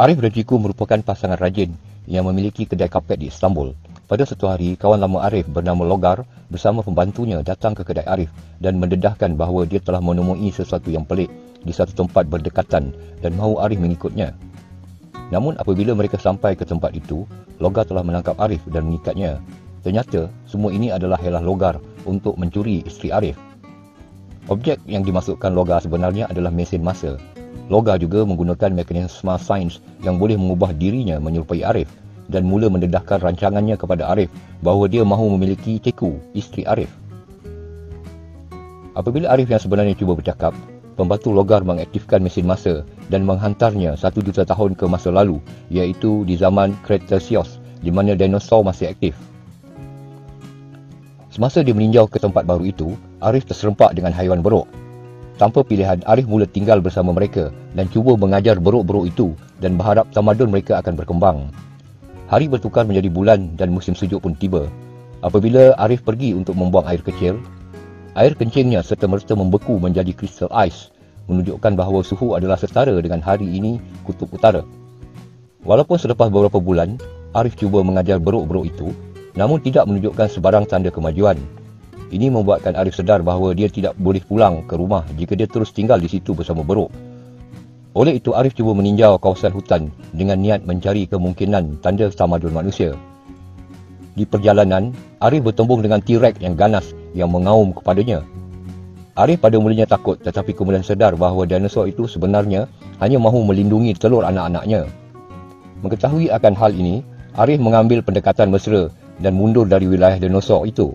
Arif dan Ciku merupakan pasangan rajin yang memiliki kedai kapet di Istanbul. Pada satu hari, kawan lama Arif bernama Logar bersama pembantunya datang ke kedai Arif dan mendedahkan bahawa dia telah menemui sesuatu yang pelik di satu tempat berdekatan dan mahu Arif mengikutnya. Namun apabila mereka sampai ke tempat itu, Logar telah menangkap Arif dan mengikatnya. Ternyata, semua ini adalah helah Logar untuk mencuri isteri Arif. Objek yang dimasukkan Logar sebenarnya adalah mesin masa. Logar juga menggunakan mekanisme sains yang boleh mengubah dirinya menyerupai Arif dan mula mendedahkan rancangannya kepada Arif bahawa dia mahu memiliki Ciku, isteri Arif. Apabila Arif yang sebenarnya cuba bercakap, pembantu Logar mengaktifkan mesin masa dan menghantarnya 1 juta tahun ke masa lalu, iaitu di zaman Cretaceous, di mana dinosaur masih aktif. Semasa dia meninjau ke tempat baru itu, Arif terserempak dengan haiwan beruk. Tanpa pilihan, Arif mula tinggal bersama mereka dan cuba mengajar beruk-beruk itu dan berharap tamadun mereka akan berkembang. Hari bertukar menjadi bulan dan musim sejuk pun tiba. Apabila Arif pergi untuk membuang air kecil, air kencingnya serta-merta membeku menjadi kristal ais, menunjukkan bahawa suhu adalah setara dengan hari ini kutub utara. Walaupun selepas beberapa bulan, Arif cuba mengajar beruk-beruk itu, namun tidak menunjukkan sebarang tanda kemajuan. Ini membuatkan Arif sedar bahawa dia tidak boleh pulang ke rumah jika dia terus tinggal di situ bersama beruk. Oleh itu, Arif cuba meninjau kawasan hutan dengan niat mencari kemungkinan tanda tamadun manusia. Di perjalanan, Arif bertembung dengan T-Rex yang ganas yang mengaum kepadanya. Arif pada mulanya takut tetapi kemudian sedar bahawa dinosaur itu sebenarnya hanya mahu melindungi telur anak-anaknya. Mengetahui akan hal ini, Arif mengambil pendekatan mesra dan mundur dari wilayah dinosaur itu.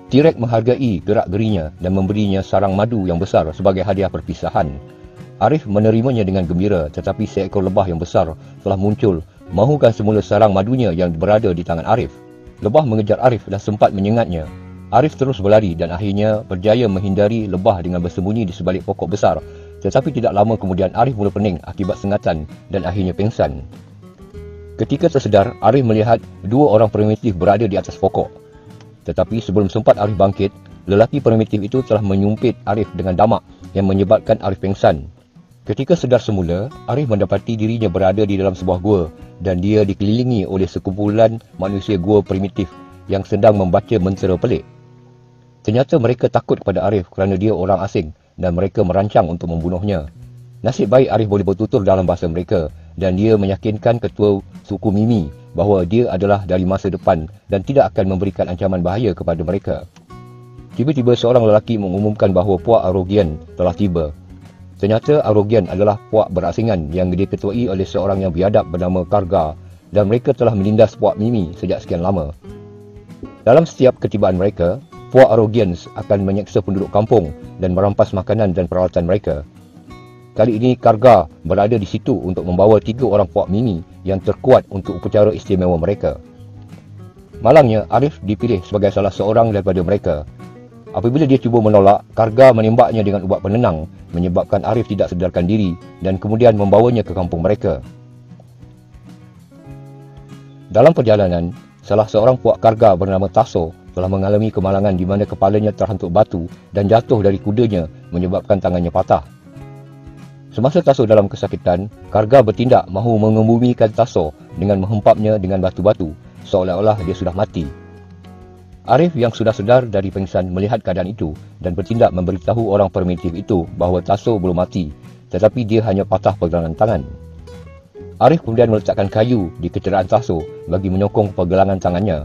T-Rex menghargai gerak-gerinya dan memberinya sarang madu yang besar sebagai hadiah perpisahan. Arif menerimanya dengan gembira, tetapi seekor lebah yang besar telah muncul, mahukan semula sarang madunya yang berada di tangan Arif. Lebah mengejar Arif dan sempat menyengatnya. Arif terus berlari dan akhirnya berjaya menghindari lebah dengan bersembunyi di sebalik pokok besar. Tetapi tidak lama kemudian Arif mula pening akibat sengatan dan akhirnya pingsan. Ketika tersedar, Arif melihat 2 orang primitif berada di atas pokok. Tetapi sebelum sempat Arif bangkit, lelaki primitif itu telah menyumpit Arif dengan damak yang menyebabkan Arif pingsan. Ketika sedar semula, Arif mendapati dirinya berada di dalam sebuah gua dan dia dikelilingi oleh sekumpulan manusia gua primitif yang sedang membaca mentera pelik. Ternyata mereka takut kepada Arif kerana dia orang asing dan mereka merancang untuk membunuhnya. Nasib baik Arif boleh bertutur dalam bahasa mereka dan dia meyakinkan ketua suku Mimi bahawa dia adalah dari masa depan dan tidak akan memberikan ancaman bahaya kepada mereka. Tiba-tiba seorang lelaki mengumumkan bahawa puak Arogian telah tiba. Ternyata Arogian adalah puak berasingan yang diketuai oleh seorang yang biadab bernama Karga dan mereka telah menindas puak Mimi sejak sekian lama. Dalam setiap ketibaan mereka, puak Arogians akan menyeksa penduduk kampung dan merampas makanan dan peralatan mereka. Kali ini Karga berada di situ untuk membawa 3 orang puak Mimi yang terkuat untuk upacara istimewa mereka. Malangnya, Arif dipilih sebagai salah seorang daripada mereka. Apabila dia cuba menolak, Karga menembaknya dengan ubat penenang, menyebabkan Arif tidak sedarkan diri dan kemudian membawanya ke kampung mereka. Dalam perjalanan, salah seorang puak Karga bernama Tasso telah mengalami kemalangan di mana kepalanya terhantuk batu dan jatuh dari kudanya menyebabkan tangannya patah. Semasa Tasso dalam kesakitan, Karga bertindak mahu mengebumikan Tasso dengan menghempapnya dengan batu-batu, seolah-olah dia sudah mati. Arif yang sudah sedar dari pingsan melihat keadaan itu dan bertindak memberitahu orang primitif itu bahawa Tasso belum mati, tetapi dia hanya patah pergelangan tangan. Arif kemudian meletakkan kayu di kecederaan Tasso bagi menyokong pergelangan tangannya.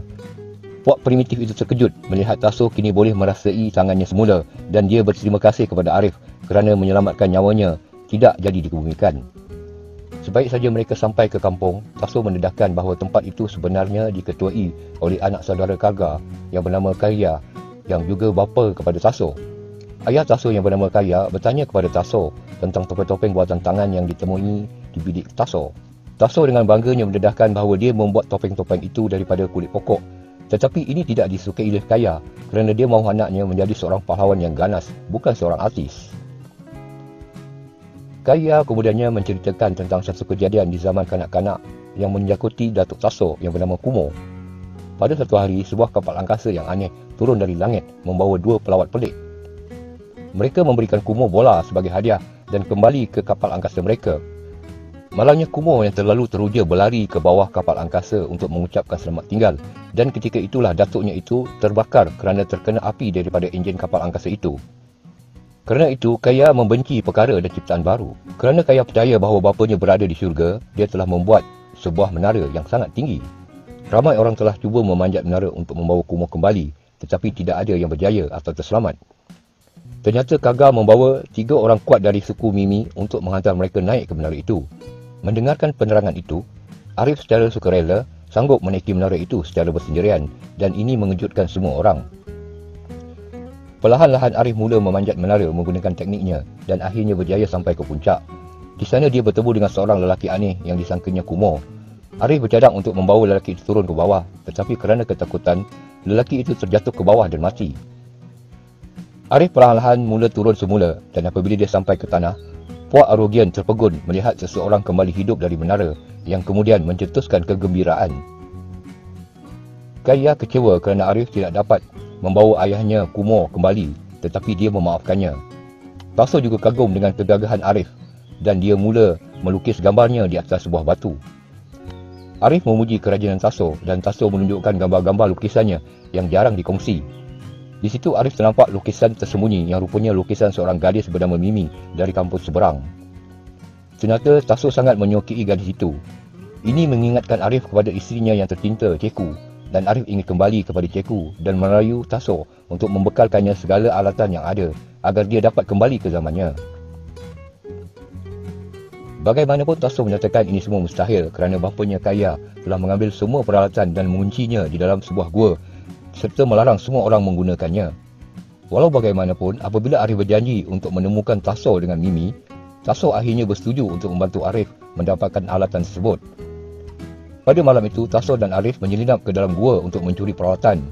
Puak primitif itu terkejut melihat Tasso kini boleh merasai tangannya semula dan dia berterima kasih kepada Arif kerana menyelamatkan nyawanya tidak jadi dikebumikan. Sebaik saja mereka sampai ke kampung, Tasso mendedahkan bahawa tempat itu sebenarnya diketuai oleh anak saudara Karga yang bernama Kaya yang juga bapa kepada Tasso. Ayah Tasso yang bernama Kaya bertanya kepada Tasso tentang topeng-topeng buatan tangan yang ditemui di bilik Tasso. Tasso dengan bangganya mendedahkan bahawa dia membuat topeng-topeng itu daripada kulit pokok. Tetapi ini tidak disukai oleh Kaya kerana dia mahu anaknya menjadi seorang pahlawan yang ganas, bukan seorang artis. Kaya kemudiannya menceritakan tentang satu kejadian di zaman kanak-kanak yang menjakuti Datuk Tasso yang bernama Kumo. Pada satu hari, sebuah kapal angkasa yang aneh turun dari langit membawa 2 pelawat pelik. Mereka memberikan Kumo bola sebagai hadiah dan kembali ke kapal angkasa mereka. Malangnya Kumo yang terlalu teruja berlari ke bawah kapal angkasa untuk mengucapkan selamat tinggal, dan ketika itulah datuknya itu terbakar kerana terkena api daripada enjin kapal angkasa itu. Kerana itu, Kaya membenci perkara dan ciptaan baru. Kerana Kaya percaya bahawa bapanya berada di syurga, dia telah membuat sebuah menara yang sangat tinggi. Ramai orang telah cuba memanjat menara untuk membawa Kumo kembali, tetapi tidak ada yang berjaya atau terselamat. Ternyata Kaga membawa 3 orang kuat dari suku Mimi untuk menghantar mereka naik ke menara itu. Mendengarkan penerangan itu, Arif secara sukarela sanggup menaiki menara itu secara bersendirian, dan ini mengejutkan semua orang. Perlahan-lahan Arif mula memanjat menara menggunakan tekniknya dan akhirnya berjaya sampai ke puncak. Di sana dia bertemu dengan seorang lelaki aneh yang disangkanya Kumo. Arif bercadang untuk membawa lelaki itu turun ke bawah, tetapi kerana ketakutan, lelaki itu terjatuh ke bawah dan mati. Arif perlahan-lahan mula turun semula, dan apabila dia sampai ke tanah, Puak Arogian terpegun melihat seseorang kembali hidup dari menara yang kemudian mencetuskan kegembiraan. Kaya kecewa kerana Arif tidak dapat membawa ayahnya Kumo kembali, tetapi dia memaafkannya. Taso juga kagum dengan kegagahan Arif dan dia mula melukis gambarnya di atas sebuah batu. Arif memuji kerajinan Taso dan Taso menunjukkan gambar-gambar lukisannya yang jarang dikongsi. Di situ Arif ternampak lukisan tersembunyi yang rupanya lukisan seorang gadis bernama Mimi dari kampus seberang. Ternyata Taso sangat menyukai gadis itu. Ini mengingatkan Arif kepada isterinya yang tercinta, Ceku, dan Arif ingin kembali kepada Ceku dan merayu Taso untuk membekalkannya segala alatan yang ada agar dia dapat kembali ke zamannya. Bagaimanapun Taso menyatakan ini semua mustahil kerana bapanya Kaya telah mengambil semua peralatan dan menguncinya di dalam sebuah gua serta melarang semua orang menggunakannya. Walau bagaimanapun, apabila Arif berjanji untuk menemukan Taso dengan Mimi, Taso akhirnya bersetuju untuk membantu Arif mendapatkan alatan tersebut. Pada malam itu, Taso dan Arif menyelinap ke dalam gua untuk mencuri peralatan.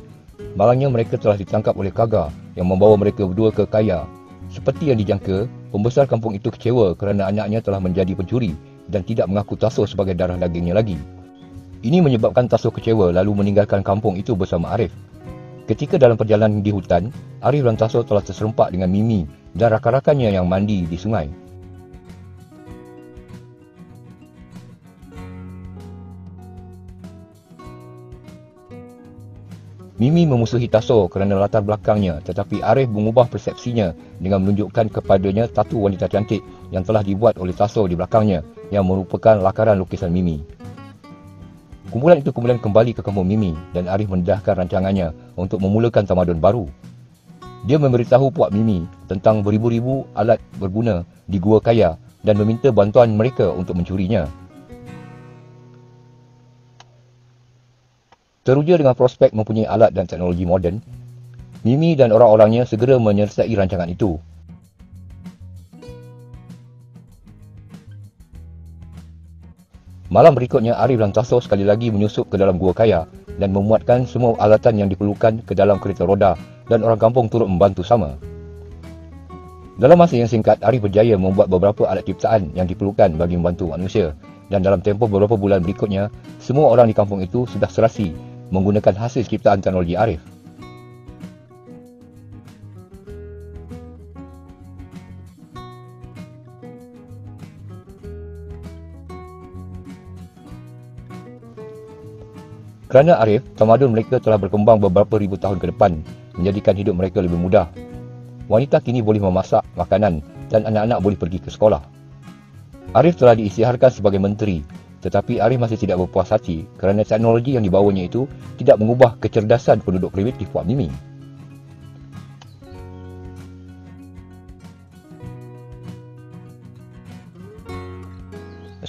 Malangnya mereka telah ditangkap oleh Kaga yang membawa mereka berdua ke Kaya. Seperti yang dijangka, pembesar kampung itu kecewa kerana anaknya telah menjadi pencuri dan tidak mengaku Taso sebagai darah dagingnya lagi. Ini menyebabkan Taso kecewa lalu meninggalkan kampung itu bersama Arif. Ketika dalam perjalanan di hutan, Arif dan Taso telah terserempak dengan Mimi dan rakan-rakannya yang mandi di sungai. Mimi memusuhi Taso kerana latar belakangnya, tetapi Arif mengubah persepsinya dengan menunjukkan kepadanya tatu wanita cantik yang telah dibuat oleh Taso di belakangnya yang merupakan lakaran lukisan Mimi. Kumpulan itu kemudian kembali ke kampung Mimi dan Arif mendedahkan rancangannya untuk memulakan tamadun baru. Dia memberitahu Puak Mimi tentang beribu-ribu alat berguna di Gua Kaya dan meminta bantuan mereka untuk mencurinya. Teruja dengan prospek mempunyai alat dan teknologi moden, Mimi dan orang-orangnya segera menyertai rancangan itu. Malam berikutnya, Arif dan Taso sekali lagi menyusup ke dalam Gua Kaya dan memuatkan semua alatan yang diperlukan ke dalam kereta roda dan orang kampung turut membantu sama. Dalam masa yang singkat, Arif berjaya membuat beberapa alat ciptaan yang diperlukan bagi membantu manusia dan dalam tempoh beberapa bulan berikutnya, semua orang di kampung itu sudah serasi menggunakan hasil ciptaan teknologi Arif. Kerana Arif, tamadun mereka telah berkembang beberapa ribu tahun ke depan, menjadikan hidup mereka lebih mudah. Wanita kini boleh memasak makanan dan anak-anak boleh pergi ke sekolah. Arif telah diisytiharkan sebagai menteri, tetapi Arif masih tidak berpuas hati kerana teknologi yang dibawanya itu tidak mengubah kecerdasan penduduk primitif Puak Mimi.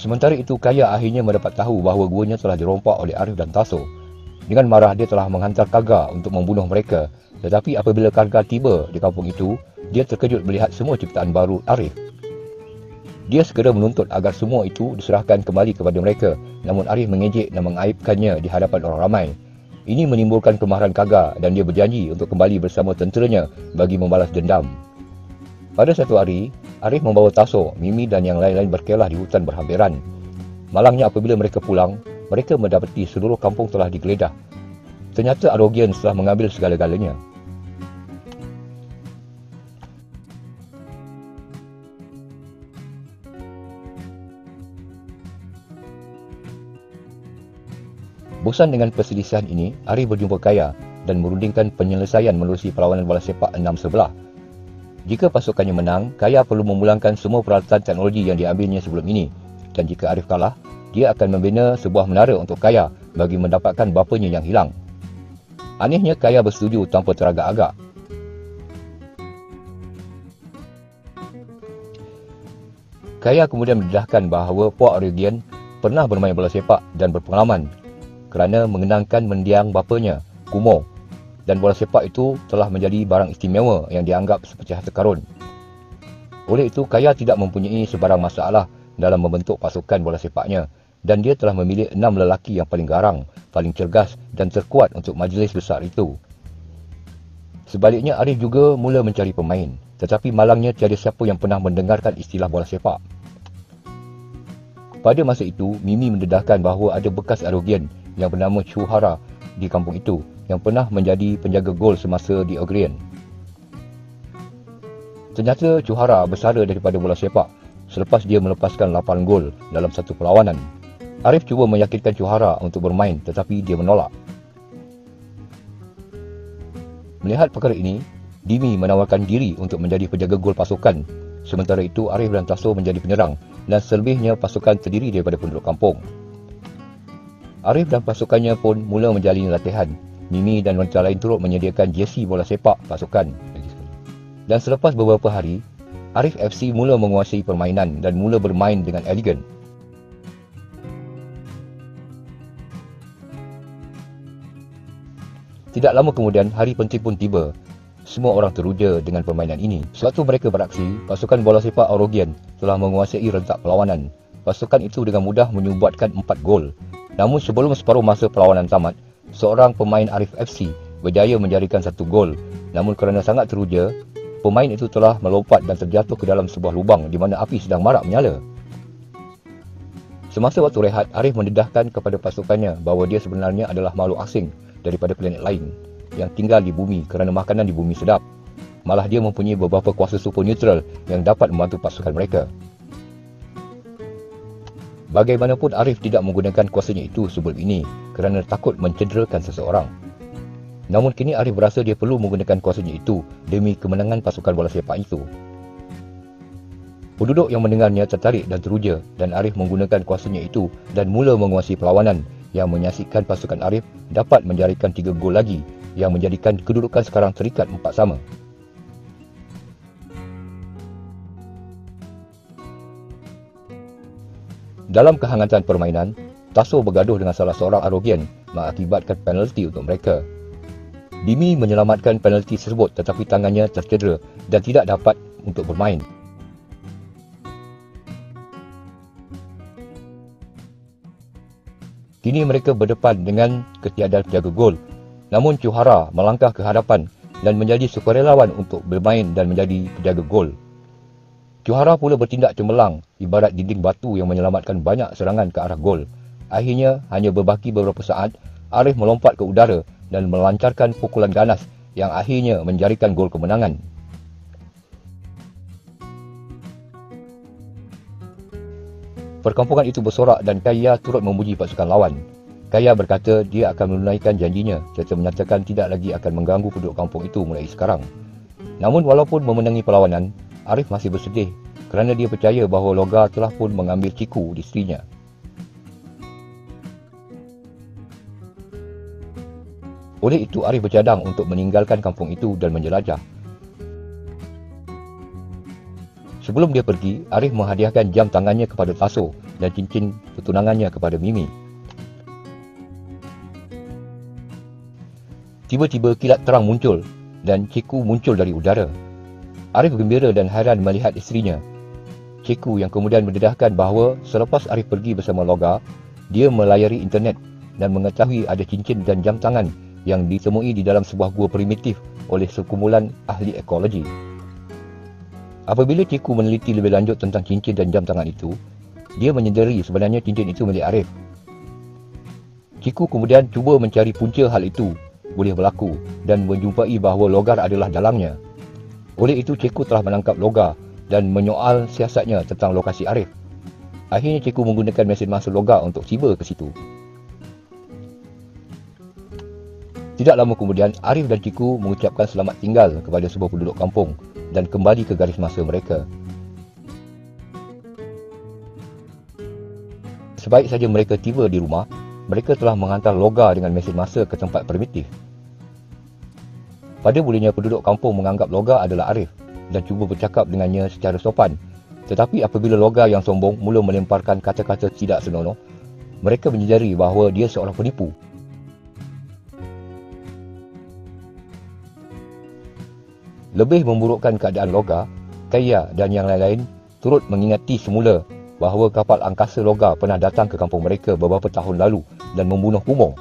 Sementara itu, Kaya akhirnya mendapat tahu bahawa guanya telah dirompak oleh Arif dan Taso. Dengan marah, dia telah menghantar Kaga untuk membunuh mereka. Tetapi apabila Kaga tiba di kampung itu, dia terkejut melihat semua ciptaan baru Arif. Dia segera menuntut agar semua itu diserahkan kembali kepada mereka, namun Arif mengejek dan mengaibkannya di hadapan orang ramai. Ini menimbulkan kemarahan Kaga dan dia berjanji untuk kembali bersama tenteranya bagi membalas dendam. Pada satu hari, Arif membawa Taso, Mimi dan yang lain-lain berkelah di hutan berhampiran. Malangnya apabila mereka pulang, mereka mendapati seluruh kampung telah digeledah. Ternyata Arogian telah mengambil segala-galanya. Bosan dengan perselisihan ini, Arif berjumpa Kaya dan merundingkan penyelesaian menerusi perlawanan bola sepak 6 sebelah. Jika pasukannya menang, Kaya perlu memulangkan semua peralatan teknologi yang diambilnya sebelum ini. Dan jika Arif kalah, dia akan membina sebuah menara untuk Kaya bagi mendapatkan bapanya yang hilang. Anehnya, Kaya bersetuju tanpa teragak-agak. Kaya kemudian mendedahkan bahawa Puak Aurelian pernah bermain bola sepak dan berpengalaman kerana mengenangkan mendiang bapanya, Kumo, dan bola sepak itu telah menjadi barang istimewa yang dianggap seperti harta karun. Oleh itu, Kaya tidak mempunyai sebarang masalah dalam membentuk pasukan bola sepaknya dan dia telah memilih 6 lelaki yang paling garang, paling cergas dan terkuat untuk majlis besar itu. Sebaliknya, Arif juga mula mencari pemain, tetapi malangnya tiada siapa yang pernah mendengarkan istilah bola sepak. Pada masa itu, Mimi mendedahkan bahawa ada bekas Arogian yang bernama Chuhara di kampung itu yang pernah menjadi penjaga gol semasa di Aurelian. Ternyata Chuhara bersara daripada bola sepak selepas dia melepaskan 8 gol dalam satu perlawanan. Arif cuba meyakinkan Chuhara untuk bermain tetapi dia menolak. Melihat perkara ini, Dimi menawarkan diri untuk menjadi penjaga gol pasukan. Sementara itu, Arif dan Taso menjadi penyerang dan selebihnya pasukan terdiri daripada penduduk kampung. Arif dan pasukannya pun mula menjalani latihan. Mimi dan wanita lain turut menyediakan jersey bola sepak pasukan. Dan selepas beberapa hari, Arif FC mula menguasai permainan dan mula bermain dengan elegan. Tidak lama kemudian, hari penting pun tiba. Semua orang teruja dengan permainan ini. Sewaktu mereka beraksi, pasukan bola sepak Aurelian telah menguasai rentak perlawanan. Pasukan itu dengan mudah menyubatkan 4 gol. Namun sebelum separuh masa perlawanan tamat, seorang pemain Arif FC berjaya menjadikan 1 gol. Namun kerana sangat teruja, pemain itu telah melompat dan terjatuh ke dalam sebuah lubang di mana api sedang marak menyala. Semasa waktu rehat, Arif mendedahkan kepada pasukannya bahawa dia sebenarnya adalah makhluk asing daripada planet lain yang tinggal di bumi kerana makanan di bumi sedap. Malah dia mempunyai beberapa kuasa supernatural yang dapat membantu pasukan mereka. Bagaimanapun, Arif tidak menggunakan kuasanya itu sebelum ini kerana takut mencederakan seseorang. Namun kini Arif berasa dia perlu menggunakan kuasanya itu demi kemenangan pasukan bola sepak itu. Penduduk yang mendengarnya tertarik dan teruja dan Arif menggunakan kuasanya itu dan mula menguasai perlawanan yang menyaksikan pasukan Arif dapat menjarikan 3 gol lagi yang menjadikan kedudukan sekarang terikat 4-4. Dalam kehangatan permainan, Taso bergaduh dengan salah seorang Arogian mengakibatkan penalti untuk mereka. Dimi menyelamatkan penalti tersebut tetapi tangannya tercedera dan tidak dapat untuk bermain. Kini mereka berdepan dengan ketiadaan penjaga gol. Namun Chuhara melangkah ke hadapan dan menjadi sukarelawan untuk bermain dan menjadi penjaga gol. Chuhara pula bertindak cemerlang ibarat dinding batu yang menyelamatkan banyak serangan ke arah gol. Akhirnya, hanya berbaki beberapa saat, Arif melompat ke udara dan melancarkan pukulan ganas yang akhirnya menjarikan gol kemenangan. Perkampungan itu bersorak dan Kaya turut memuji pasukan lawan. Kaya berkata dia akan menunaikan janjinya serta menyatakan tidak lagi akan mengganggu penduduk kampung itu mulai sekarang. Namun walaupun memenangi perlawanan, Arif masih bersedih kerana dia percaya bahawa Logar telah pun mengambil Ciku di isterinya. Oleh itu, Arif bercadang untuk meninggalkan kampung itu dan menjelajah. Sebelum dia pergi, Arif menghadiahkan jam tangannya kepada Taso dan cincin pertunangannya kepada Mimi. Tiba-tiba kilat terang muncul dan Ciku muncul dari udara. Arif gembira dan hairan melihat isterinya. Ciku yang kemudian mendedahkan bahawa selepas Arif pergi bersama Logar, dia melayari internet dan mengetahui ada cincin dan jam tangan yang ditemui di dalam sebuah gua primitif oleh sekumpulan ahli ekologi. Apabila Ciku meneliti lebih lanjut tentang cincin dan jam tangan itu, dia menyedari sebenarnya cincin itu milik Arif. Ciku kemudian cuba mencari punca hal itu boleh berlaku dan menjumpai bahawa Logar adalah dalangnya. Oleh itu, Ciku telah menangkap Logar dan menyoal siasatnya tentang lokasi Arif. Akhirnya Ciku menggunakan mesin masa Logar untuk tiba ke situ. Tidak lama kemudian, Arif dan Ciku mengucapkan selamat tinggal kepada semua penduduk kampung dan kembali ke garis masa mereka. Sebaik saja mereka tiba di rumah, mereka telah menghantar logar dengan mesin masa ke tempat primitif. Pada mulanya penduduk kampung menganggap logar adalah Arif dan cuba bercakap dengannya secara sopan. Tetapi apabila logar yang sombong mula melemparkan kata-kata tidak senonoh, mereka menyedari bahawa dia seorang penipu. Lebih memburukkan keadaan logar, Kaya dan yang lain-lain turut mengingati semula bahawa kapal angkasa logar pernah datang ke kampung mereka beberapa tahun lalu dan membunuh Kumo.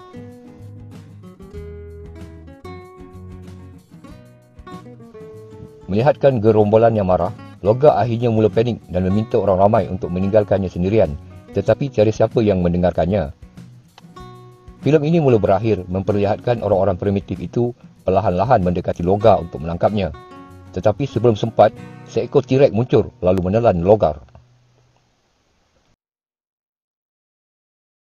Melihatkan gerombolan yang marah, logar akhirnya mula panik dan meminta orang ramai untuk meninggalkannya sendirian, tetapi tiada siapa yang mendengarkannya. Filem ini mula berakhir memperlihatkan orang-orang primitif itu perlahan-lahan mendekati logar untuk menangkapnya. Tetapi sebelum sempat, seekor T-Rex muncul lalu menelan logar.